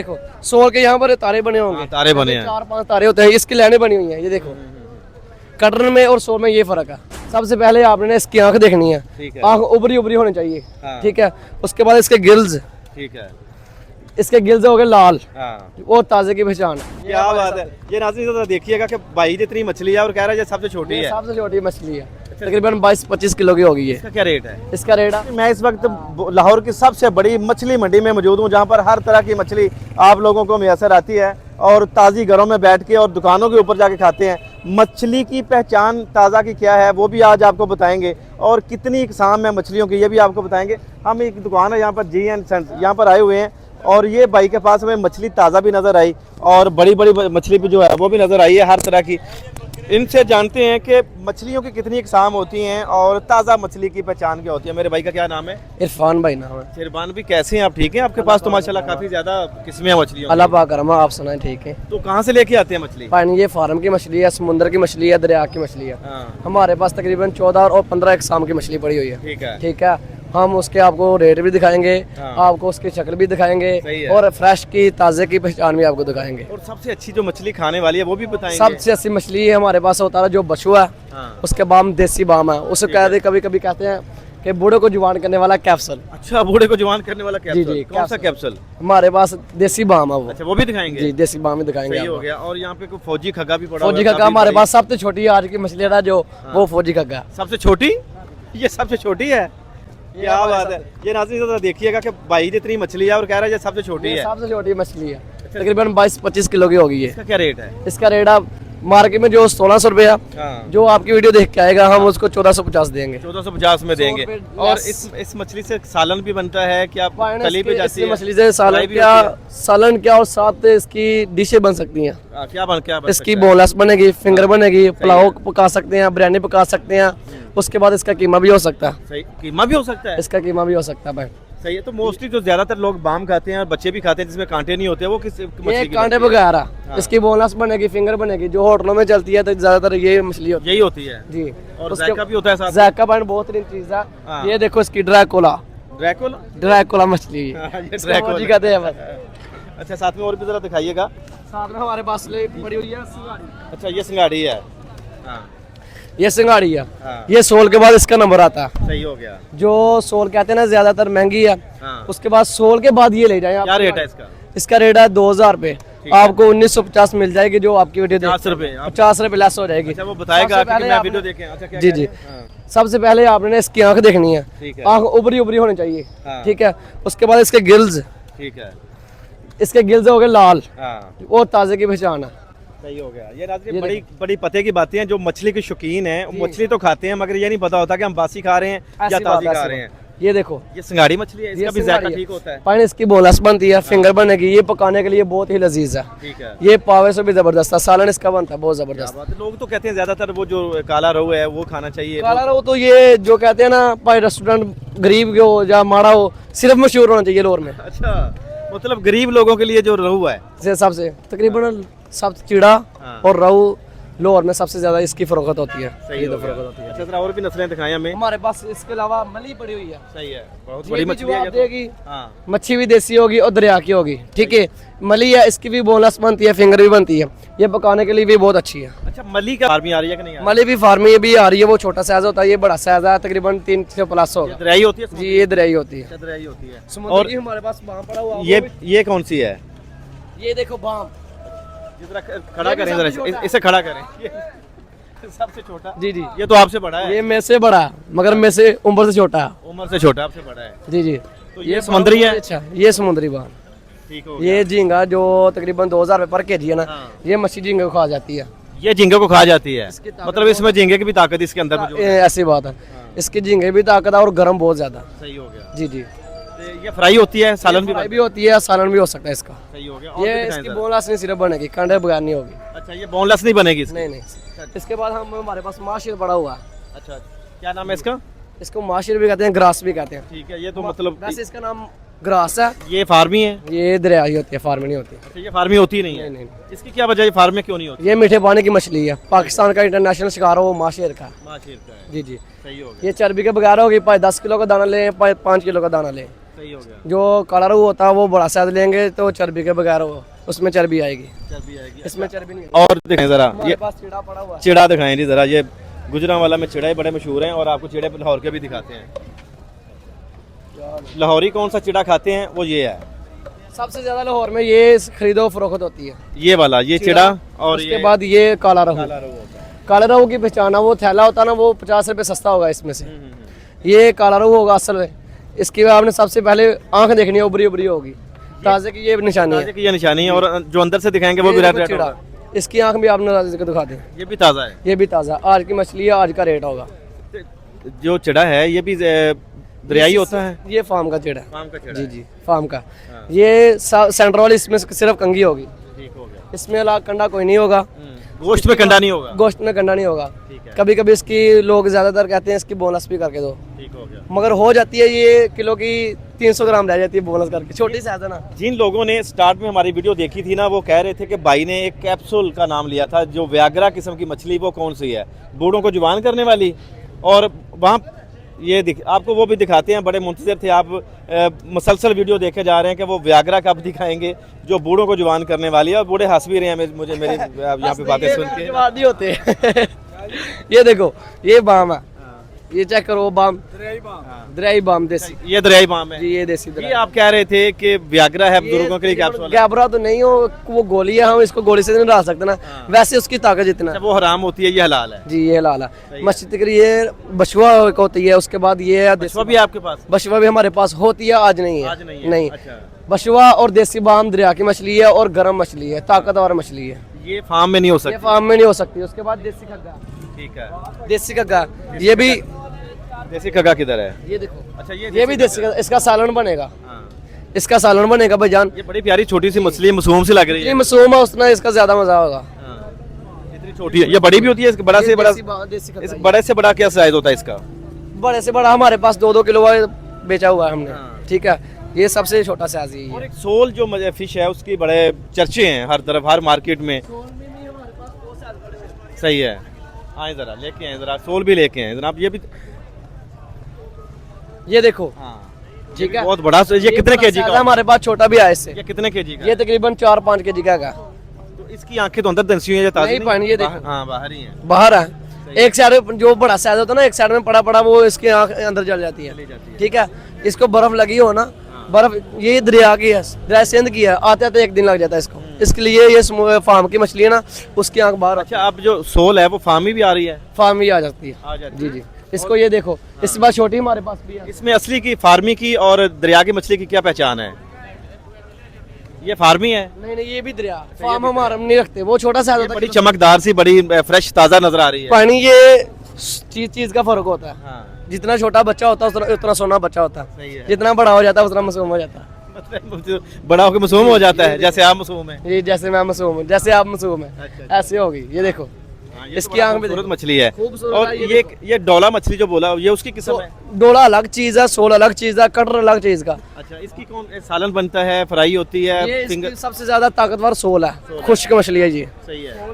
देखो सोल के यहाँ पर तारे बने होंगे, तारे बने हैं। 4-5 तारे होते हैं, इसकी लाइनें बनी हुई हैं। ये देखो कटर में और सोल में ये फर्क है। सबसे पहले आपने इसकी आंख देखनी है, आंख उभरी उभरी होनी चाहिए, ठीक है। उसके बाद इसके गिल्स, ठीक है, इसके गिल्स हो गए लाल, हाँ। वो ताजे की पहचान है। क्या बात है। ये नाज़रीन ज़रा देखिएगा कि भाई जितनी मछली है और कह रहा है ये सबसे छोटी ये है। सबसे छोटी मछली है, तकरीबन 22-25 किलो की होगी ये। इसका क्या रेट है? इसका रेट है, मैं इस वक्त लाहौर की सबसे बड़ी मछली मंडी में मौजूद हूँ, जहाँ पर हर तरह की मछली आप लोगों को मैसर आती है और ताज़ी घरों में बैठ के और दुकानों के ऊपर जाके खाते हैं। मछली की पहचान ताज़ा की क्या है वो भी आज आपको बताएंगे, और कितनी इकसाम है मछलियों की ये भी आपको बताएंगे। हम एक दुकान है यहाँ पर जी&, यहाँ पर आए हुए हैं और ये भाई के पास हमें मछली ताज़ा भी नज़र आई और बड़ी बड़ी मछली भी जो है वो भी नज़र आई है हर तरह की। इनसे जानते हैं कि मछलियों की कितनी इकसाम होती हैं और ताज़ा मछली की पहचान क्या होती है। मेरे भाई का क्या नाम है? इरफान भाई नाम है। इरफान भी, कैसे हैं आप? ठीक हैं? आपके पास तो माशाल्लाह काफ़ी ज़्यादा किस्में हैं मछलियों की। अल्लाह पाक करम, आप सुनाए ठीक है। तो कहाँ से लेके आते हैं मछली? पानी ये फार्म की मछली है, समुद्र की मछली है, दरिया की मछली है। हमारे पास तकरीबन 14 और 15 इकसाम की मछली पड़ी हुई है, ठीक है, ठीक है। हम उसके आपको रेट भी दिखाएंगे, आपको उसकी शक्ल भी दिखाएंगे और फ्रेश की ताज़े की पहचान भी आपको दिखाएंगे। और सबसे अच्छी जो मछली खाने वाली है वो भी बताएंगे। सबसे अच्छी मछली है हमारे पास होता है जो बछुआ है, उसके बाम देसी बाम है, उसे कहते कभी कभी कहते हैं कि बूढ़े को जुबान करने वाला कैप्सूल। अच्छा, बूढ़े को जवान करने वाला कैप्सूल। जी, कौन सा कैप्सूल? हमारे पास देसी बाम है वो। अच्छा, वो भी दिखाएंगे? जी, देसी बाम ही दिखाएंगे। सही हो गया। और यहाँ पे कोई फौजी खग्गा भी पड़ा हुआ है। फौजी खग्गा हमारे पास सबसे छोटी आज की मछली है जो वो फौजी खग्गा। सबसे छोटी? ये सबसे छोटी है? क्या बात है। ये नाज़रीन ज़रा देखिएगा कि भाई जितनी मछली है और कह रहा है ये सबसे छोटी है। सबसे छोटी मछली है, तकरीबन 22-25 किलो की होगी ये। इसका क्या रेट है? इसका रेट आप मार्केट में जो 1600 रुपया, जो आपकी वीडियो देख के आएगा हम उसको 1450 देंगे। 1450 में देंगे। और इस मछली से सालन भी बनता है कि आप तली पे जाती है? मछली से सालन क्या, सालन क्या और साथ इसकी डिशें बन सकती हैं। क्या इसकी बोनलेस बनेगी, फिंगर बनेगी, पुलाव पका सकते हैं, बिरयानी पका सकते हैं। उसके बाद इसका कीमा भी हो सकता है। सही, कीमा भी हो सकता है? इसका कीमा भी हो सकता है भाई। सही है। तो मोस्टली जो ज्यादातर लोग बाम खाते हैं और बच्चे भी खाते हैं जिसमें कांटे नहीं होते, वो किस मछली की? कांटे वगैरह, इसकी बोनलेस बनेगी, फिंगर बनेगी, जो होटलों में चलती है तो ज्यादातर ये मछली होती है। यही होती है जी। और जायका भी होता है साथ? जायका पानी बहुत चीज है। ये देखो इसकी ड्रैकुला मछली कहते हैं बस। अच्छा, साथ में और भी जरा दिखाइएगा। साथ में हमारे पास पड़ी हुई है सिंगाड़ी। अच्छा, ये सिंगाड़ी है। ये सिंगाड़ी है, ये सोल के बाद इसका नंबर आता है। सही हो गया। जो सोल कहते हैं ना ज्यादातर महंगी है, उसके बाद सोल के बाद ये ले जाए। क्या रेट है इसका? इसका रेट है 2000 रुपए, आपको 1950 मिल जाएगी। जो आपकी वीडियो 50 रुपए लेस हो जाएगी। अच्छा, वो बताएगा कि मैं वीडियो देखें। अच्छा, क्या जी जी। सबसे पहले आपने इसकी आंख देखनी है, आंख उभरी उभरी होनी चाहिए, ठीक है। उसके बाद इसके गिल्स, ठीक है, इसके गिल्स हो गए लाल, वो ताजे की पहचान है। सही हो गया। ये नाज़रीन बड़ी बड़ी पते की बातें हैं। जो मछली के शौकीन हैं मछली तो खाते हैं, मगर ये नहीं पता होता कि हम बासी खा रहे हैं या ताज़ी खा रहे हैं। ये देखो, ये सिंगाड़ी मछली है, इसका भी जायका ठीक होता है। पानी इसकी बोनलेस बनती है, फिंगर बनेगी, ये पकाने के लिए बहुत ही लजीज है, ठीक है। ये पावे से भी जबरदस्त है, सालन इसका बनता है बहुत जबरदस्त। लोग तो कहते हैं ज्यादातर वो जो काला रोहू है वो खाना चाहिए। काला रोहू तो ये जो कहते हैं ना भाई, रेस्टोरेंट गरीब हो या माड़ा हो, सिर्फ मशहूर होना चाहिए लाहौर में। अच्छा, मतलब गरीब लोगों के लिए जो रोहू है सबसे तकरीबन सबसे चिड़ा और रोहू लाहौर में सबसे ज्यादा इसकी फरोख्त होती है। सही तो फरोख्त होती है। अच्छा, और भी नस्लें दिखाएं हमें। हमारे पास इसके अलावा मली पड़ी हुई है। सही है, बहुत बड़ी मछली है देगी। मच्छी भी देसी होगी और दरिया की होगी, ठीक है। मली है, इसकी भी बोनलेस बनती है, फिंगर भी बनती है, ये पकाने के लिए भी बहुत अच्छी है। अच्छा, मली का फार्मी आ रही है कि नहीं? मली भी फार्मी भी आ रही है, वो छोटा साइज होता है, ये बड़ा साइज है, तकरीबन 300 प्लस होगा। दरियाई होती है जी, ये दरियाई होती है। दरियाई होती है। और हमारे पास बाम पड़ा हुआ। ये कौन सी है? ये देखो बाम, खड़ा करें जरा, इसे खड़ा करें। सबसे छोटा? जी जी। ये तो आपसे बड़ा है? ये मैं से बड़ा, मगर मैं से उम्र से छोटा। उम्र से छोटा, आपसे बड़ा है? जी जी। तो ये समुद्री है? अच्छा, ये समुद्री बाम। ठीक हो। ये झींगा जो तकरीबन 2000 रुपए पर केजी है ना, ये मछली झींगे को खा जाती है। ये झींगे को खा जाती है, मतलब इसमें झींगे की भी ताकत इसके अंदर? ऐसी बात है, इसकी झींगे भी ताकत है और गर्म बहुत ज्यादा। सही हो गया। जी जी। ये फ्राई होती है, सालन भी होती है, सालन भी हो सकता है इसका। सही हो गया। ये इसकी बोनलेस नहीं सिर्फ बनेगी, कांटे बगैर नहीं होगी। अच्छा, ये बोनलेस नहीं बनेगी? नहीं। इसके बाद हमारे पास माशिर पड़ा हुआ है। अच्छा, क्या नाम है इसका? इसको माशिर भी कहते हैं, ग्रास भी कहते हैं। ठीक है। ये तो मतलब वैसे इसका नाम ग्रास है। ये फार्मी है? ये दरियाई होती है, फार्मी नहीं होती। अच्छा, ये फार्मी होती नहीं है? नहीं। इसकी क्या वजह है, फार्म में क्यों नहीं होती? ये मीठे पानी की मछली है, पाकिस्तान का इंटरनेशनल शिकार हो, माशिर का है। जी जी। सही हो गया। ये चर्बी के बगैर होगी, 10 किलो का दाना ले, 5 किलो का दाना ले, सही हो गया। जो काला रोहू होता है वो बड़ा साइज लेंगे तो चर्बी के बगैर वो उसमें चर्बी आएगी, इसमें चर्बी नहीं आएगी। और दिखाएं जरा ये हमारे पास चिड़ा पड़ा हुआ है। चिड़ा दिखाएं जी जरा, ये गुजरांवाला में चिड़े बड़े मशहूर हैं और आपको चिड़े लाहौर के भी दिखाते हैं। लाहौरी कौन सा चिड़ा खाते हैं वो ये है, सबसे ज्यादा लाहौर में ये खरीदो फरोख्त होती है, ये वाला ये चिड़ा। और उसके ये बाद ये काला रोहू। काला रोहू होता है। काला रोहू की पहचान है, वो थैला होता है ना वो 50 रुपये सस्ता होगा इसमें से। ये काला रोहू होगा असल में। इसकी आपने सबसे पहले आंख देखनी है, उबरी उबरी होगी, ताजे की ये निशानी है। ताजे की ये निशानी है, और जो अंदर से दिखाएंगे वो भी रेड रेड चिड़ा, होगा। इसकी आंख भी आपने ताजे को दिखा दें, ये भी ताज़ा है। ये भी ताज़ा आज की मछली है, आज का रेट होगा। जो चिड़ा है ये भी दरियाई होता है, ये फार्म का चिड़ा है। फार्म का चिड़ा जी है। जी फार्म का। हाँ। ये सेंटर वाली इसमें सिर्फ कंगी होगी, ठीक हो गया। इसमें अलाग कंडा कोई नहीं होगा, गोश्त में कंडा नहीं होगा, गोश्त में कंडा नहीं होगा। ठीक है। कभी कभी इसकी लोग ज्यादातर कहते हैं इसकी बोनस भी करके दो, ठीक हो गया। मगर हो जाती है ये किलो की 300 ग्राम रह जाती है बोनस करके, छोटी साइज है ना। जिन लोगों ने स्टार्ट में हमारी वीडियो देखी थी ना, वो कह रहे थे कि भाई ने एक कैप्सूल का नाम लिया था, जो व्याग्रा किस्म की मछली, वो कौन सी है, बूढ़ों को जुबान करने वाली। और वहाँ ये आपको वो भी दिखाते हैं, बड़े मुंतज़िर थे आप, मुसलसल वीडियो देखे जा रहे हैं कि वो व्याग्रा कब दिखाएंगे जो बूढ़ों को जुबान करने वाली है। और बूढ़े हंस भी रहे हैं मुझे मेरी यहाँ पे बातें सुन के। जवाब नहीं होते ये देखो ये बाम है, ये चेक करो बाम, दरियाई बाम देसी। ये दरियाई बाम है जी, ये देसी ये दरियाई। आप कह रहे थे कि व्याग्रा है बुजुर्गों के लिए कैप्सूल है। गैबरा तो नहीं हो, वो गोली है, हम इसको गोली से नहीं डाल सकते ना, वैसे उसकी ताकत जितना है। वो हराम होती है, ये हलाल है। जी ये लाला मछली तकरी ये बशुआ होती है, उसके बाद ये है बशुआ भी आपके पास? बशुआ भी हमारे पास होती है, आज नहीं है। आज नहीं है। नहीं अच्छा। बशुआ और देसी बाम दरिया की मछली है और गर्म मछली है, ताकतवर मछली है, ये फार्म में नहीं हो ये सकती। फार्म में नहीं हो सकती। उसके बाद देसी खग्गा, ठीक है। देसी खग्गा ये भी, देसी खगा किधर है? ये देखो अच्छा ये भी देसी खग्गा, इसका सालन बनेगा, हाँ। इसका सालन बनेगा भाईजान। ये बड़ी प्यारी छोटी सी मछली, मासूम सी लग रही ये है। मासूम है, उतना इसका ज्यादा मजा होगा। हाँ। इतनी छोटी है, ये बड़ी भी होती है, इसका बड़ा से बड़ा, देसी खग्गा इस बड़े से बड़ा क्या साइज होता है इसका? बड़े से बड़ा हमारे पास 2-2 किलो वाला बेचा हुआ है हमने, हाँ। ठीक है। ये सबसे छोटा साइज है। और एक सोल जो फिश है उसकी बड़े चर्चे हैं हर तरफ, हर मार्केट में। सही है, आए जरा लेके आए, जरा सोल भी लेके आए जनाब। ये भी ये देखो, हाँ ठीक है, बहुत बड़ा। ये कितने बड़ा केजी size का? है, हमारे पास छोटा भी है इससे। ये कितने केजी का? ये तकरीबन 4-5 केजी का है। तो इसकी आंखें तो अंदर दंसी हुई है, ये ताज़ी नहीं पानी, ये देखो। बाहर- हाँ बाहर ही है। बाहर है, एक साइड जो बड़ा साइज होता है ना, एक साइड में पड़ा पड़ा वो इसकी आंख अंदर जल जाती है, ठीक है। इसको बर्फ लगी हो ना, बर्फ ये दरिया की है, दरिया सिंध की है, आते आते 1 दिन लग जाता है इसको। इसके लिए ये फार्म की मछली है ना, उसकी आंख बाहर अच्छा, अब जो सोल है वो फार्मी भी आ रही है? फार्म ही आ जाती है। आ जाती जी है। जी, इसको ये देखो, इसके बाद छोटी हमारे पास भी है। इसमें असली की फार्मी की और दरिया की मछली की क्या पहचान है? ये फार्मी है, नहीं नहीं, ये भी दरिया फार्म हमारा नहीं रखते, वो छोटा साइज होता बड़ी है। चमकदार सी, बड़ी फ्रेश ताज़ा नजर आ रही है। पानी ये चीज का फर्क होता है, हाँ, जितना छोटा बच्चा होता है उतना सोना बच्चा होता है, सही है। जितना बड़ा हो जाता है उतना मासूम हो जाता है। मतलब बड़ा होकर मासूम हो जाता है, जैसे आप मासूम है। ये जैसे मैं मासूम हूँ, जैसे आप मासूम है, अच्छा। ऐसे होगी। ये देखो, ये इसकी तो आंख में खूबसूरत देखो। मछली है। खूबसूरत और है, ये ये डोला मछली जो बोला, ये उसकी किस्म है? डोला अलग चीज है, सोल अलग चीज है, कटर अलग चीज का। अच्छा, इसकी कौन सालन बनता है, फ्राई होती ये है, इसकी फिंगर? सबसे ज्यादा ताकतवर सोल है, खुश्क मछली है जी, सही है।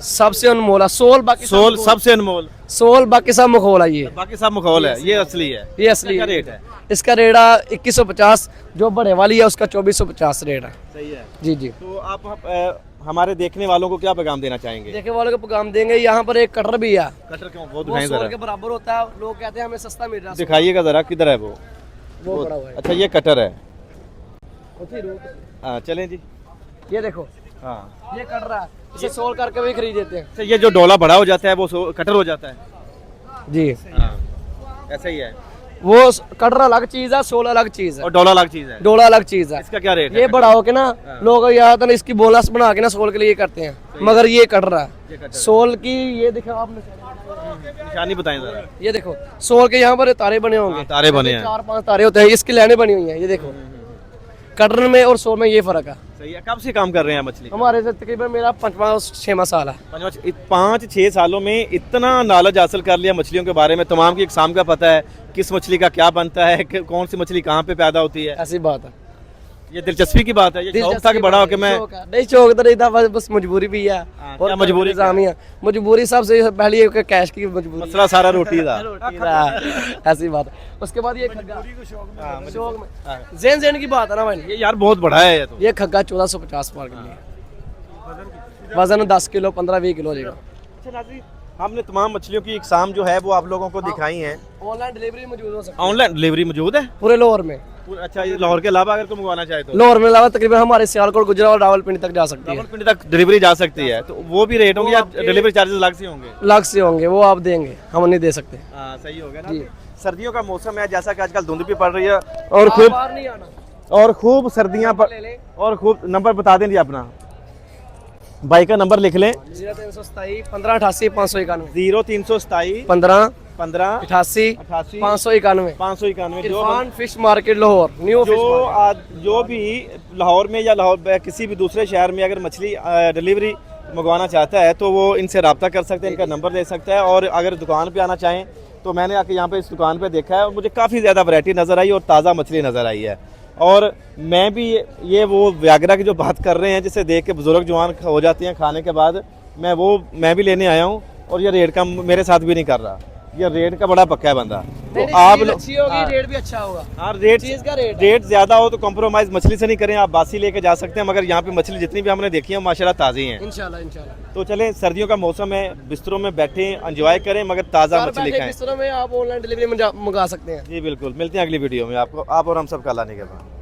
सबसे अनमोल है सोल। बाकी सब सोल मखौल। सबसे अनमोल, सोल बाकी सब मखौल है। ये बाकी सब मखौल है, ये असली है। ये असली क्या है। रेट है? इसका रेट 2150, जो बड़े वाली है उसका 2450 रेट है। सही है। जी जी, तो आप हमारे देखने वालों को क्या पैगाम देना चाहेंगे? देखे वालों को पैगाम देंगे, यहाँ पर एक कटर भी है, कटर क्यों, वो वो दिखाएं 100 जरा, के बराबर होता है। लोग कहते हैं हमें सस्ता मिल रहा है, दिखाइएगा जरा, किधर है वो? वो बड़ा हुआ है। अच्छा, ये कटर है। उसी रूट। हाँ चलें जी। ये देखो, हाँ, ये कट रहा है, इसे सोल करके भी खरीद देते हैं। अच्छा, ये जो डोला बड़ा हो जाता है वो कटर हो जाता है। जी, हाँ, ऐसा ही है। वो कटर अलग चीज है, सोल अलग चीज है, और डोला अलग चीज है। डोला अलग चीज है। इसका क्या रेट है? ये बड़ा हो के ना, लोग यहाँ तो इसकी बोनस बना के ना सोल के लिए करते हैं, मगर ये कट रहा है सोल की। ये देखो आपने, निशानी बताएं जरा। ये देखो सोल के यहाँ पर तारे बने होंगे, हाँ, तारे बने हैं। 4-5 तारे होते हैं, इसकी लाइनें बनी हुई हैं। ये देखो, कटर में और सोल में ये फर्क है। सही है। कब से काम कर रहे हैं मछली? हमारे से तकरीबन मेरा 5वां-6वां साल है। 5-6 सालों में इतना नॉलेज हासिल कर लिया मछलियों के बारे में, तमाम की इकसाम का पता है, किस मछली का क्या बनता है, कौन सी मछली कहाँ पे पैदा होती है। ऐसी बात है। ये दिलचस्पी की बात है, ये शौक था कि बड़ा होकर मैं नहीं शौक तो नहीं था, बस मजबूरी भी है। क्या मजबूरी इंतजामी है, मजबूरी सबसे पहली है कैश की मजबूरी, मसला सारा रोटी था। रोटी था, ऐसी बात है। उसके बाद ये खग्गा शौक में ज़ेन ज़ेन की बात है ना भाई, ये यार बहुत बड़ा है ये तो। ये खग्गा 1450 पार के लिए, वजन 10 किलो 15-20 किलो हो जाएगा। अच्छा नाज़रीन, हमने तमाम मछलियों की इकसाम जो है वो आप लोगों को दिखाई हैं। ऑनलाइन डिलीवरी मौजूद हो सकती है ऑनलाइन डिलीवरी मौजूद है पूरे लाहौर में। अच्छा, ये लाहौर के अलावा अगर तुम मंगवाना चाहे तो लाहौर में अलावा तकरीबन हमारे सियालकोट गुजरात रावलपिंडी तक जा सकती है, रावलपिंडी तक डिलीवरी जा सकती है, तो वो भी रेट होंगे या डिलीवरी चार्जेस अलग से होंगे? लाख से होंगे, वो आप देंगे, हम नहीं दे सकते। हाँ सही हो गया ना। सर्दियों का मौसम है, जैसा कि आजकल धुंध भी पड़ रही है और खूब बाहर नहीं आना, और खूब सर्दियाँ और खूब। नंबर बता दें जी अपना, भाई का नंबर लिख लें, 0327 15 88 591 0327 15 15 88 88 591 591। जो Irfan fish market Lahore new fish जो आज जो भी लाहौर में या लाहौर किसी भी दूसरे शहर में अगर मछली डिलीवरी मंगवाना चाहता है तो वो इनसे रब्ता कर सकते हैं, इनका नंबर दे सकता है। और अगर दुकान पे आना चाहें तो मैंने आके यहाँ पे इस दुकान पे देखा है और मुझे काफ़ी ज़्यादा वैरायटी नज़र आई और ताज़ा मछली नज़र आई है। और मैं भी ये वो व्यागरा की जो बात कर रहे हैं जिसे देख के बुजुर्ग जवान हो जाते हैं खाने के बाद, मैं भी लेने आया हूँ और ये रेट का मेरे साथ भी नहीं कर रहा, ये रेट का बड़ा पक्का है बंदा। तो आप लोग अच्छी होगी, रेट भी अच्छा होगा। हाँ चीज़ का रेट ज़्यादा हो तो कॉम्प्रोमाइज़ मछली से नहीं करें, आप बासी लेके जा सकते हैं, मगर यहाँ पे मछली जितनी भी हमने देखी है माशाल्लाह ताज़ी हैं। इंशाल्लाह इंशाल्लाह। तो चलें, सर्दियों का मौसम है, बिस्तरों में बैठें एंजॉय करें मगर ताज़ा मछली खाएं। बिस्तरों में आप ऑनलाइन डिलीवरी मंगा सकते हैं। जी बिल्कुल, मिलते हैं अगली वीडियो में आपको, आप और हम सब का अल्लाह ने के बाद।